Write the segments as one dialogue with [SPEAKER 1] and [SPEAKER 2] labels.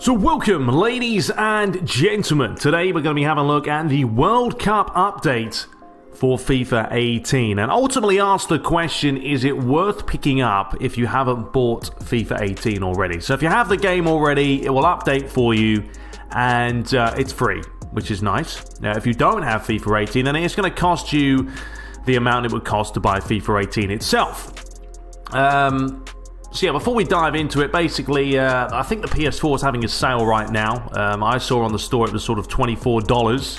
[SPEAKER 1] So welcome, ladies and gentlemen. Today we're going to be having a look at the World Cup update for FIFA 18 and ultimately ask the question, is it worth picking up if you haven't bought FIFA 18 already? So if you have the game already, it will update for you and it's free, which is nice. Now if you don't have FIFA 18, then it's going to cost you the amount it would cost to buy FIFA 18 itself. So yeah, before we dive into it, basically, I think the PS4 is having a sale right now. I saw on the store it was sort of $24,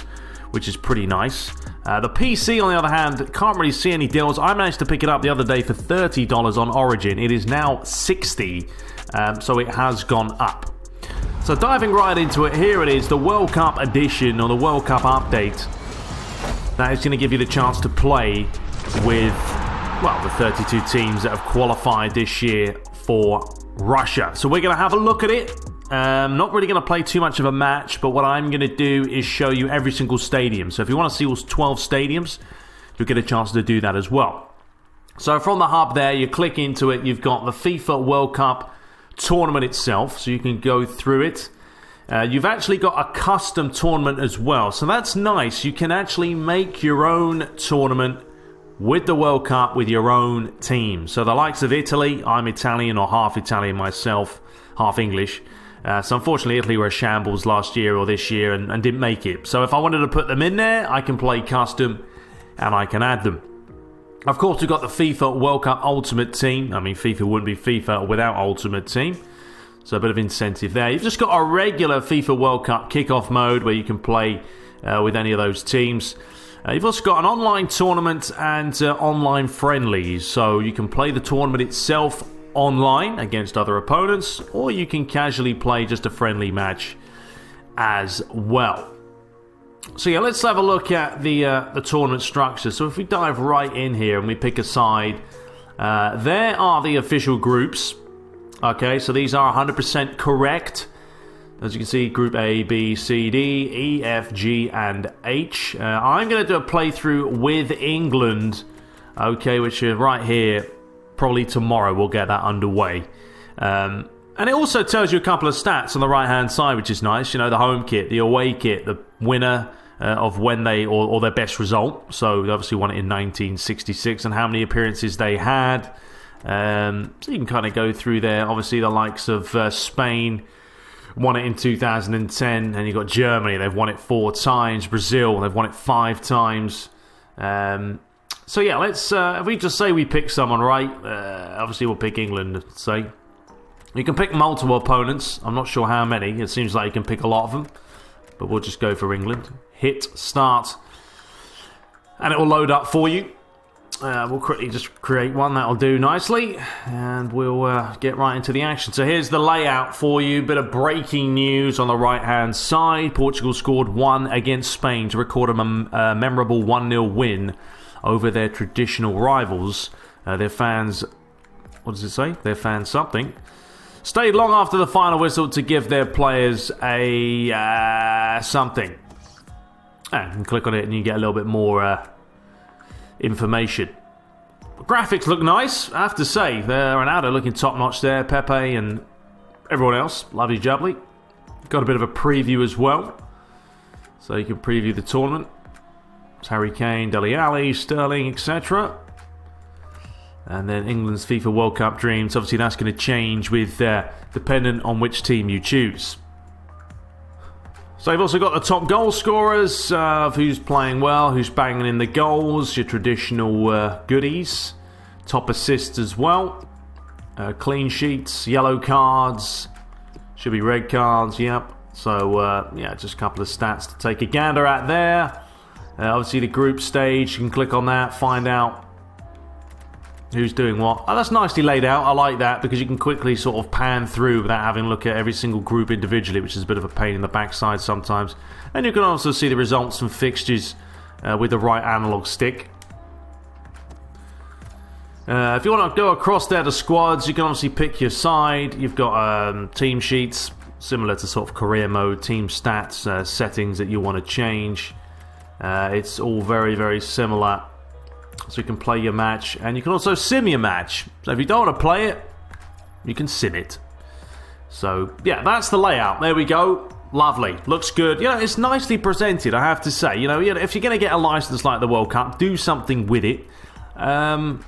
[SPEAKER 1] which is pretty nice. The PC, on the other hand, can't really see any deals. I managed to pick it up the other day for $30 on Origin. It is now $60, so it has gone up. So diving right into it, here it is, the World Cup edition, or the World Cup update. That is going to give you the chance to play with, well, the 32 teams that have qualified this year for Russia. So we're going to have a look at it. Not really going to play too much of a match, but what I'm going to do is show you every single stadium. So if you want to see all 12 stadiums, you'll get a chance to do that as well. So from the hub there, you click into it, you've got the FIFA World Cup tournament itself, so you can go through it. You've actually got a custom tournament as well, so that's nice. You can actually make your own tournament with the World Cup with your own team. So the likes of Italy, I'm Italian or half Italian myself, half English. So unfortunately Italy were a shambles last year or this year and didn't make it. So if I wanted to put them in there, I can play custom and I can add them. Of course, we've got the FIFA World Cup Ultimate Team. I mean, FIFA wouldn't be FIFA without Ultimate Team. So a bit of incentive there. You've just got a regular FIFA World Cup kickoff mode where you can play with any of those teams. You've also got an online tournament and online friendlies. So you can play the tournament itself online against other opponents, or you can casually play just a friendly match as well. So yeah, let's have a look at the tournament structure. So if we dive right in here and we pick a side, there are the official groups. Okay, so these are 100% correct. As you can see, Group A, B, C, D, E, F, G, and H. I'm going to do a playthrough with England, okay, which is right here. Probably tomorrow we'll get that underway. And it also tells you a couple of stats on the right-hand side, which is nice. You know, the home kit, the away kit, the winner of when they, or their best result. So they obviously won it in 1966, and how many appearances they had. So you can kind of go through there. Obviously, the likes of Spain won it in 2010, and you've got Germany, they've won it 4 times. Brazil, they've won it 5 times. So yeah, let's if we just say we pick someone, right? Obviously we'll pick England, say. You can pick multiple opponents. I'm not sure how many. It seems like you can pick a lot of them, but we'll just go for England. Hit start, and it will load up for you. We'll quickly just create one, that'll do nicely, and we'll get right into the action. So here's the layout for you. Bit of breaking news on the right hand side. Portugal scored 1 against Spain to record a memorable 1-0 win over their traditional rivals. Their fans, what does it say? Their fans something. Stayed long after the final whistle to give their players a something. And you can click on it and you get a little bit more information. Graphics look nice, I have to say. Ronaldo looking top notch there, Pepe and everyone else, lovely jubbly. Got a bit of a preview as well, so you can preview the tournament. It's Harry Kane, Dele Alli, Sterling, etc. And then England's FIFA World Cup dreams. Obviously that's going to change with dependent on which team you choose. So you've also got the top goal scorers of who's playing well, who's banging in the goals, your traditional goodies. Top assists as well. Clean sheets, yellow cards, should be red cards, yep. So yeah, just a couple of stats to take a gander at there. Obviously the group stage, you can click on that, find out who's doing what. Oh, that's nicely laid out. I like that because you can quickly sort of pan through without having to look at every single group individually, which is a bit of a pain in the backside sometimes. And you can also see the results and fixtures with the right analog stick. If you want to go across there to squads, you can obviously pick your side. You've got team sheets, similar to sort of career mode, team stats, settings that you want to change. It's all very, very similar. So you can play your match, and you can also sim your match. So if you don't want to play it, you can sim it. So, yeah, that's the layout. There we go. Lovely. Looks good. You know, it's nicely presented, I have to say. You know, if you're going to get a license like the World Cup, do something with it. And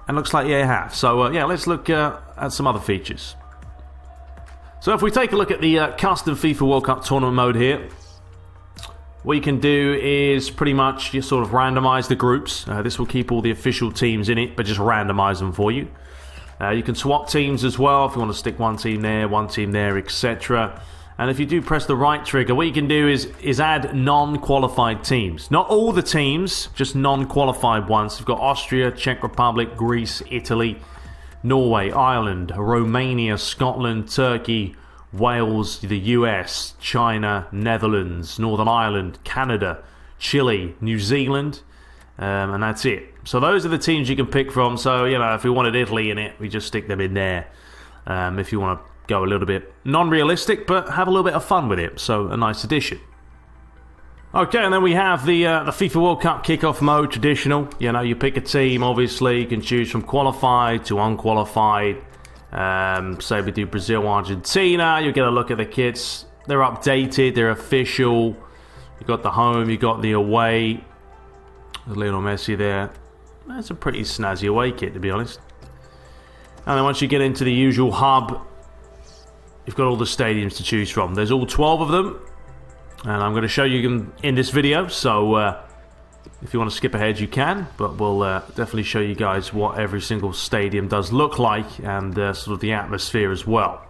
[SPEAKER 1] looks like, yeah, you have. So, yeah, let's look at some other features. So if we take a look at the custom FIFA World Cup tournament mode here, what you can do is pretty much just sort of randomize the groups. This will keep all the official teams in it, but just randomize them for you. You can swap teams as well if you want to stick one team there, etc. And if you do press the right trigger, what you can do is add non-qualified teams. Not all the teams, just non-qualified ones. You've got Austria, Czech Republic, Greece, Italy, Norway, Ireland, Romania, Scotland, Turkey, Wales, the US, China, Netherlands, Northern Ireland, Canada, Chile, New Zealand, and that's it. So those are the teams you can pick from. So, you know, if we wanted Italy in it, we just stick them in there. If you want to go a little bit non-realistic, but have a little bit of fun with it. So, a nice addition. Okay, and then we have the FIFA World Cup kickoff mode, traditional. You know, you pick a team, obviously. You can choose from qualified to unqualified. Say we do Brazil, Argentina. You get a look at the kits. They're updated. They're official. You got the home. You got the away. There's Lionel Messi there. That's a pretty snazzy away kit, to be honest. And then once you get into the usual hub, you've got all the stadiums to choose from. There's all 12 of them. And I'm going to show you them in this video, so if you want to skip ahead you can, but we'll definitely show you guys what every single stadium does look like and sort of the atmosphere as well.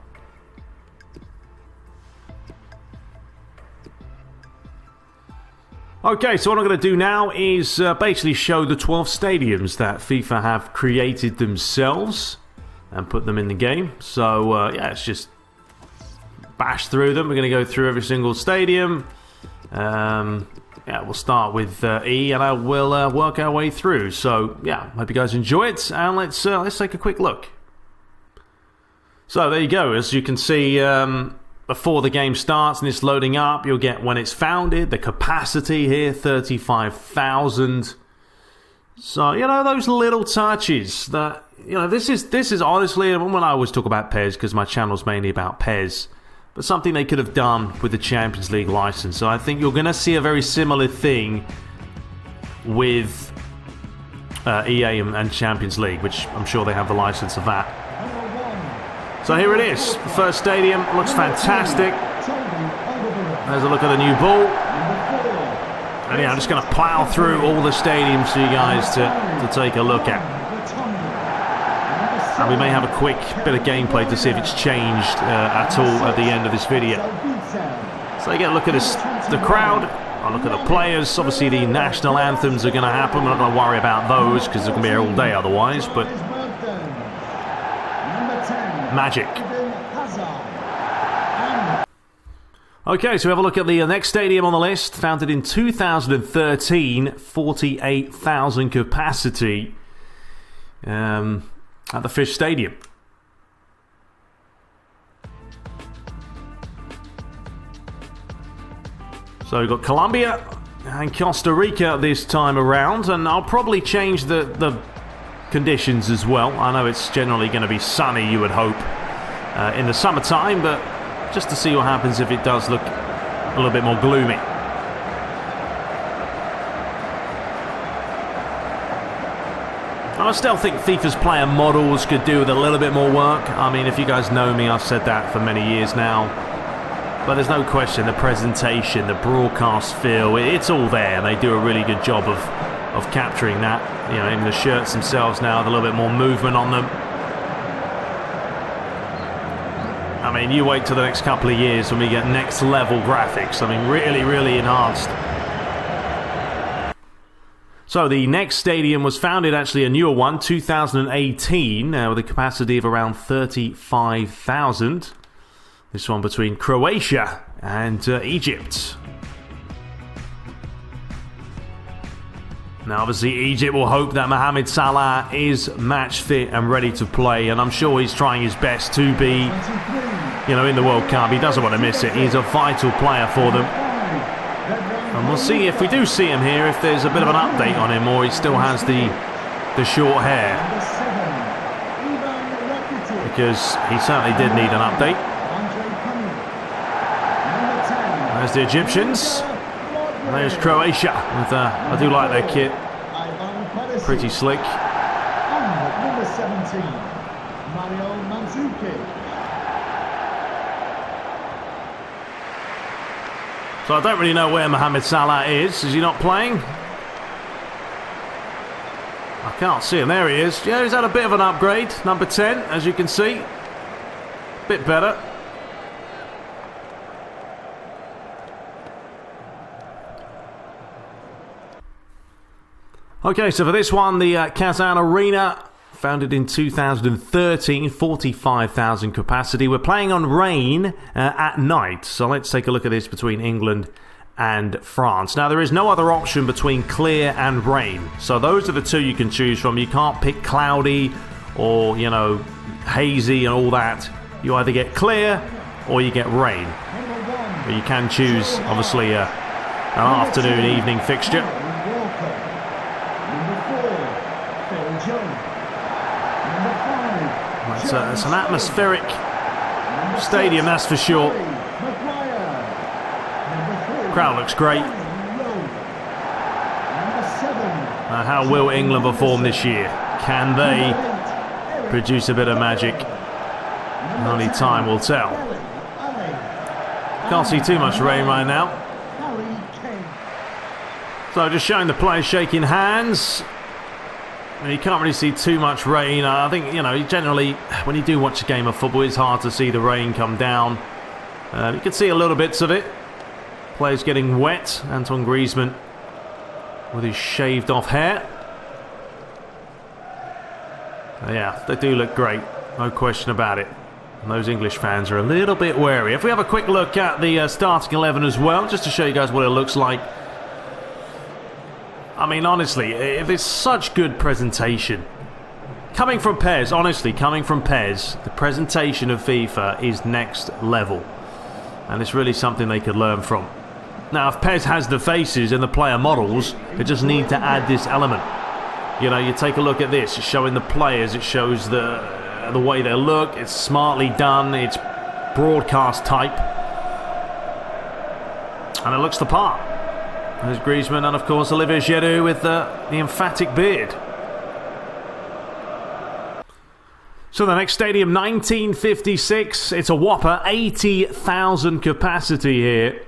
[SPEAKER 1] Okay, so what I'm going to do now is basically show the 12 stadiums that FIFA have created themselves and put them in the game. So yeah, it's just bash through them. We're going to go through every single stadium. Yeah, we'll start with E, and I will work our way through. So yeah, hope you guys enjoy it, and let's take a quick look. So there you go. As you can see, before the game starts and it's loading up, you'll get when it's founded, the capacity here, 35,000. So, you know, those little touches that, you know, this is honestly, when I always talk about PES, because my channel's mainly about PES, but something they could have done with the Champions League license. So I think you're going to see a very similar thing with EA and Champions League, which I'm sure they have the license of that. So here it is. The first stadium looks fantastic. There's a look at the new ball. And yeah, I'm just going to plow through all the stadiums for you guys to take a look at. And we may have a quick bit of gameplay to see if it's changed at all at the end of this video. So you get a look at the crowd, a look at the players. Obviously the national anthems are going to happen. We're not going to worry about those because they're going to be here all day otherwise. But magic. Okay, so we have a look at the next stadium on the list. Founded in 2013, 48,000 capacity. At the FISHT Stadium. So we've got Colombia and Costa Rica this time around, and I'll probably change the conditions as well. I know it's generally going to be sunny, you would hope, in the summertime, but just to see what happens if it does look a little bit more gloomy. I still think FIFA's player models could do with a little bit more work. I mean, if you guys know me, I've said that for many years now. But there's no question, the presentation, the broadcast feel, it's all there. And they do a really good job of capturing that. You know, even the shirts themselves now, with a little bit more movement on them. I mean, you wait till the next couple of years when we get next level graphics. I mean, really, really enhanced. So the next stadium was founded, actually a newer one, 2018, with a capacity of around 35,000. This one between Croatia and Egypt. Now obviously Egypt will hope that Mohamed Salah is match fit and ready to play, and I'm sure he's trying his best to be, you know, in the World Cup. He doesn't want to miss it. He's a vital player for them. And we'll see if we do see him here, if there's a bit of an update on him, or he still has the short hair. Because he certainly did need an update. There's the Egyptians. And there's Croatia. With, I do like their kit. Pretty slick.
[SPEAKER 2] And number 17, Mario Mandzukic.
[SPEAKER 1] So I don't really know where Mohamed Salah is. Is he not playing? I can't see him. There he is. Yeah, he's had a bit of an upgrade. Number 10, as you can see. Bit better. Okay, so for this one, the KAZAN Arena, founded in 2013, 45,000 capacity. We're playing on rain at night. So let's take a look at this between England and France. Now, there is no other option between clear and rain. So those are the two you can choose from. You can't pick cloudy or, you know, hazy and all that. You either get clear or you get rain. But you can choose, obviously, an afternoon, evening fixture. It's an atmospheric stadium, that's for sure. Crowd looks great. How will England perform this year? Can they produce a bit of magic? Only time will tell. Can't see too much rain right now. So just showing the players shaking hands. You can't really see too much rain. I think, you know, generally when you do watch a game of football, it's hard to see the rain come down. You can see a little bits of it. Players getting wet. Antoine Griezmann with his shaved off hair. Yeah, they do look great. No question about it. And those English fans are a little bit wary. If we have a quick look at the starting 11 as well, just to show you guys what it looks like. I mean, honestly, if it's such good presentation. Coming from PES, honestly, coming from PES, the presentation of FIFA is next level. And it's really something they could learn from. Now, if PES has the faces and the player models, they just need to add this element. You know, you take a look at this, it's showing the players, it shows the way they look, it's smartly done, it's broadcast type. And it looks the part. There's Griezmann and, of course, Olivier Giroud with the emphatic beard. So the next stadium, 1956. It's a whopper, 80,000 capacity here.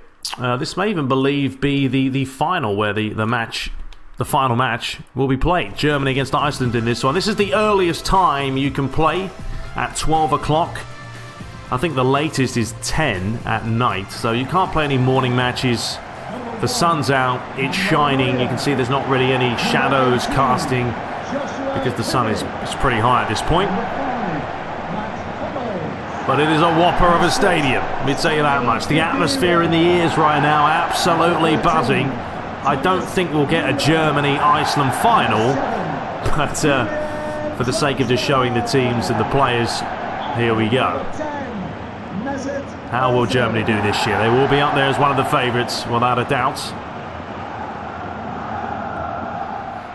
[SPEAKER 1] This may even be the final where the final match will be played. Germany against Iceland in this one. This is the earliest time you can play, at 12 o'clock. I think the latest is 10 at night. So you can't play any morning matches. The sun's out, it's shining, you can see there's not really any shadows casting because the sun is pretty high at this point. But it is a whopper of a stadium, let me tell you that much. The atmosphere in the ears right now, absolutely buzzing. I don't think we'll get a Germany-Iceland final, but for the sake of just showing the teams and the players, here we go. How will Germany do this year? They will be up there as one of the favourites, without a doubt.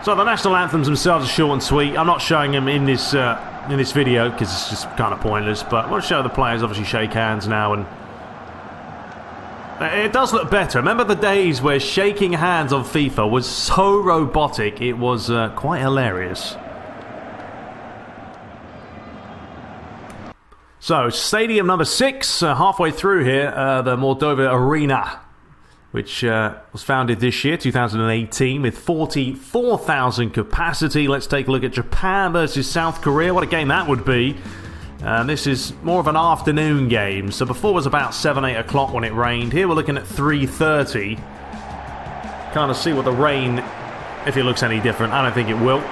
[SPEAKER 1] So the national anthems themselves are short and sweet. I'm not showing them in this video because it's just kind of pointless. But we'll show the players obviously shake hands now, and it does look better. Remember the days where shaking hands on FIFA was so robotic? It was quite hilarious. So, stadium number 6, halfway through here, the Moldova Arena, which was founded this year, 2018, with 44,000 capacity. Let's take a look at Japan versus South Korea. What a game that would be. This is more of an afternoon game. So before it was about 7, 8 o'clock when it rained. Here we're looking at 3:30. Kind of see what the rain, if it looks any different. I don't think it will.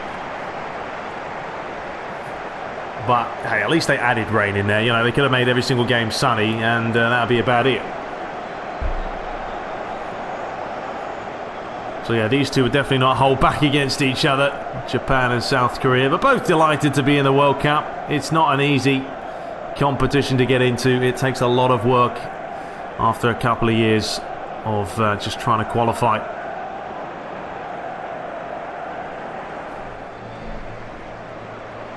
[SPEAKER 1] But, hey, at least they added rain in there. You know, they could have made every single game sunny, and that would be about it. So, yeah, these two would definitely not hold back against each other, Japan and South Korea. But both delighted to be in the World Cup. It's not an easy competition to get into. It takes a lot of work after a couple of years of just trying to qualify.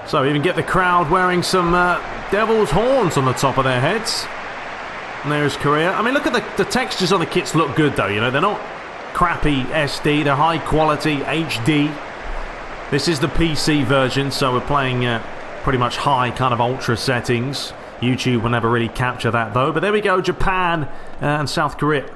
[SPEAKER 1] So even get the crowd wearing some devil's horns on the top of their heads. And there's Korea. I mean, look at the textures on the kits look good, though. You know, they're not crappy SD. They're high quality HD. This is the PC version, so we're playing pretty much high kind of ultra settings. YouTube will never really capture that, though. But there we go, Japan and South Korea.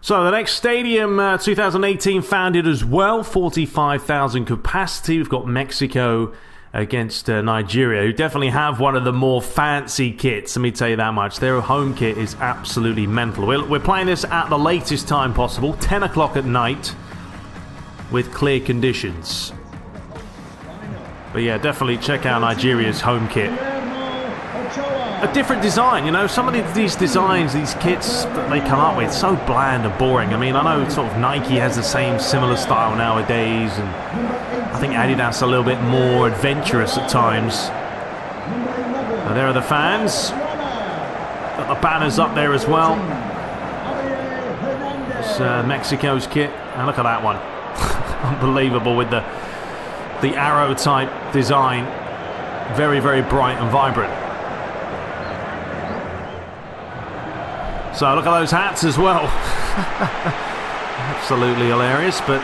[SPEAKER 1] So the next stadium, 2018, founded as well, 45,000 capacity. We've got Mexico against Nigeria, who definitely have one of the more fancy kits, let me tell you that much. Their home kit is absolutely mental. We're playing this at the latest time possible, 10 o'clock at night, with clear conditions. But yeah, definitely check out Nigeria's home kit. A different design, you know, some of these designs, these kits that they come up with, so bland and boring. I mean, I know sort of Nike has the same similar style nowadays, and I think Adidas a little bit more adventurous at times. Now, there are the fans. Got the banners up there as well. It's Mexico's kit. And look at that one. Unbelievable with the arrow type design. Very, very bright and vibrant. So look at those hats as well. Absolutely hilarious, but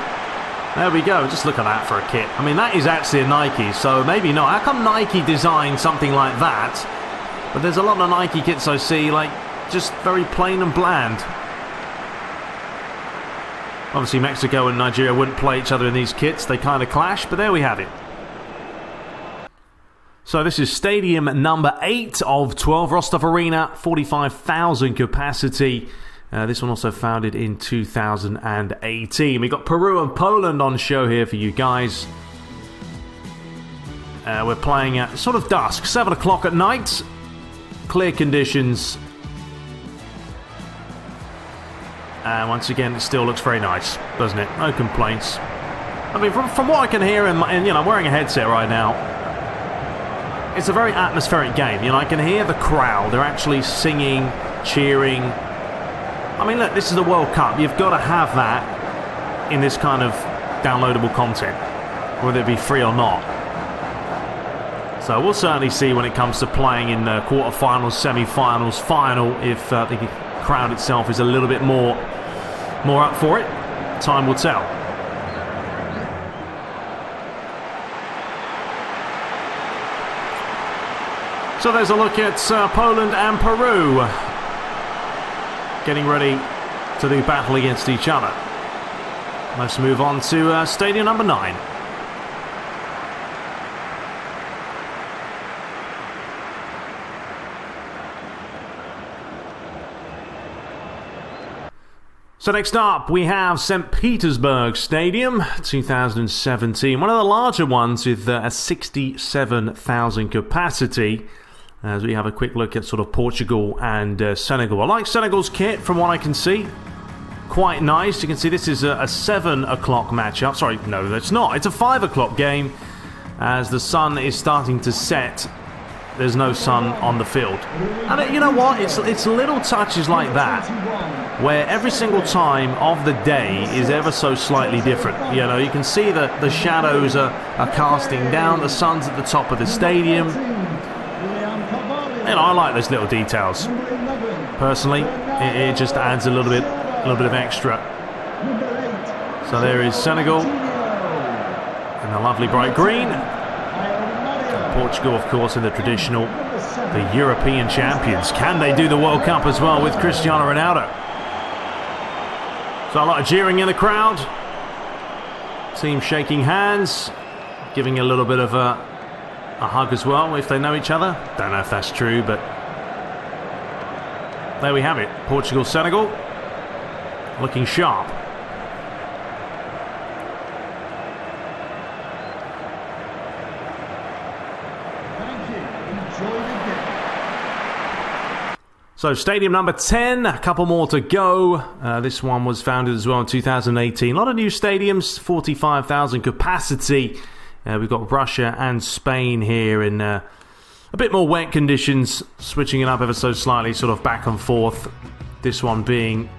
[SPEAKER 1] there we go. Just look at that for a kit. I mean, that is actually a Nike, so maybe not. How come Nike designed something like that? But there's a lot of Nike kits I see, like, just very plain and bland. Obviously, Mexico and Nigeria wouldn't play each other in these kits. They kind of clash, but there we have it. So this is stadium number 8 of 12, Rostov Arena, 45,000 capacity. This one also founded in 2018. We've got Peru and Poland on show here for you guys. We're playing at sort of dusk, 7 o'clock at night. Clear conditions. And once again, it still looks very nice, doesn't it? No complaints. I mean, from what I can hear, and you know, I'm wearing a headset right now, it's a very atmospheric game. You know, I can hear the crowd. They're actually singing, cheering. I mean, look, this is the World Cup. You've got to have that in this kind of downloadable content, whether it be free or not. So we'll certainly see when it comes to playing in quarterfinals, semi-finals, final, if the crowd itself is a little bit more up for it. Time will tell. So there's a look at Poland and Peru getting ready to do battle against each other. Let's move on to stadium number 9. So next up, we have St. Petersburg Stadium, 2017. One of the larger ones with a 67,000 capacity. As we have a quick look at sort of Portugal and Senegal. I like Senegal's kit from what I can see. Quite nice. You can see this is a 7 o'clock matchup. Sorry, no, that's not. It's a 5 o'clock game as the sun is starting to set. There's no sun on the field. And you know what? It's little touches like that where every single time of the day is ever so slightly different. You know, you can see that the shadows are casting down. The sun's at the top of the stadium. You know, I like those little details. Personally, it just adds a little bit of extra. So there is Senegal in the lovely bright green. And Portugal, of course, in the traditional, the European champions. Can they do the World Cup as well with Cristiano Ronaldo? So a lot of jeering in the crowd. Team shaking hands, giving a little bit of a hug as well if they know each other. Don't know if that's true, but there we have it. Portugal, Senegal, looking sharp.
[SPEAKER 2] Thank you. Enjoy the game.
[SPEAKER 1] So stadium number 10, a couple more to go. This one was founded as well in 2018. A lot of new stadiums, 45,000 capacity. We've got Russia and Spain here in a bit more wet conditions, switching it up ever so slightly, sort of back and forth. This one being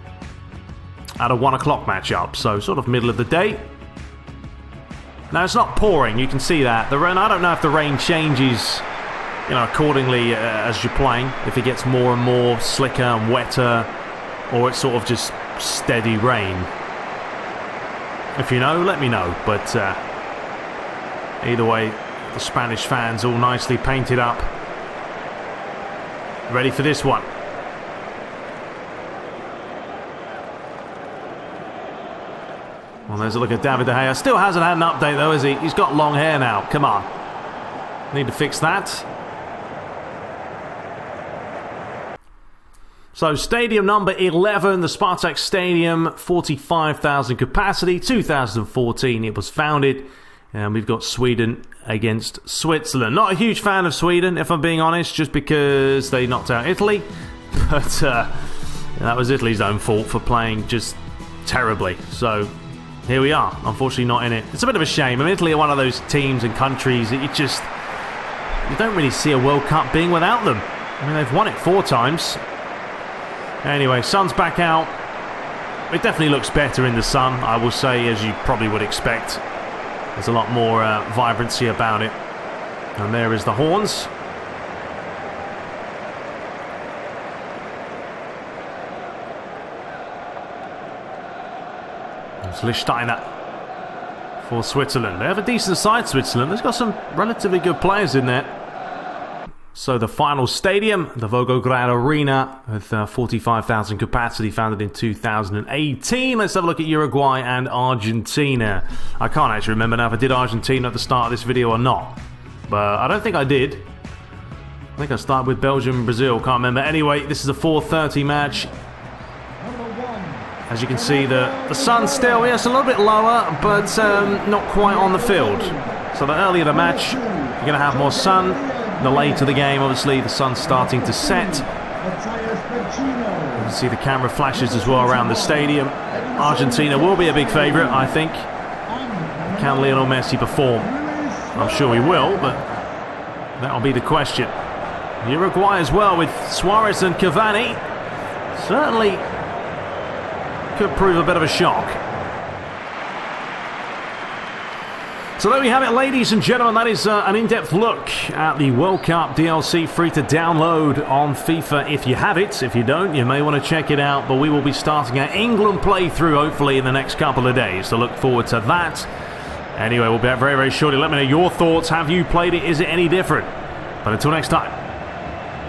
[SPEAKER 1] at a 1 o'clock matchup, so sort of middle of the day. Now, it's not pouring, you can see that. The rain, I don't know if the rain changes you know, accordingly as you're playing. If it gets more and more slicker and wetter, or it's sort of just steady rain. If you know, let me know. But either way, the Spanish fans all nicely painted up, ready for this one. Well, there's a look at David De Gea. Still hasn't had an update though, has he? He's got long hair now. Come on. Need to fix that. So, stadium number 11, the Spartak Stadium, 45,000 capacity, 2014 it was founded. And we've got Sweden against Switzerland. Not a huge fan of Sweden, if I'm being honest, just because they knocked out Italy. But that was Italy's own fault for playing just terribly. So, here we are. Unfortunately not in it. It's a bit of a shame. I mean, Italy are one of those teams and countries that you don't really see a World Cup being without them. I mean, they've won it 4 times. Anyway, sun's back out. It definitely looks better in the sun, I will say, as you probably would expect. There's a lot more vibrancy about it. And there is the horns. There's Lichtsteiner for Switzerland. They have a decent side, Switzerland. They've got some relatively good players in there. So the final stadium, the Volgograd Arena, with 45,000 capacity, founded in 2018. Let's have a look at Uruguay and Argentina. I can't actually remember now if I did Argentina at the start of this video or not. But I don't think I did. I think I started with Belgium and Brazil, can't remember. Anyway, this is a 4:30 match. As you can see, the sun's still, yes, a little bit lower, but not quite on the field. So the earlier the match, you're going to have more sun. The later the game, obviously, the sun's starting to set. You can see the camera flashes as well around the stadium. Argentina will be a big favourite, I think. Can Lionel Messi perform? I'm sure he will, but that'll be the question. Uruguay as well, with Suarez and Cavani. Certainly could prove a bit of a shock. So there we have it, ladies and gentlemen. That is an in-depth look at the World Cup DLC, free to download on FIFA if you have it. If you don't, you may want to check it out. But we will be starting our England playthrough hopefully in the next couple of days. So look forward to that. Anyway, we'll be back very, very shortly. Let me know your thoughts. Have you played it? Is it any different? But until next time,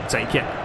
[SPEAKER 1] take care.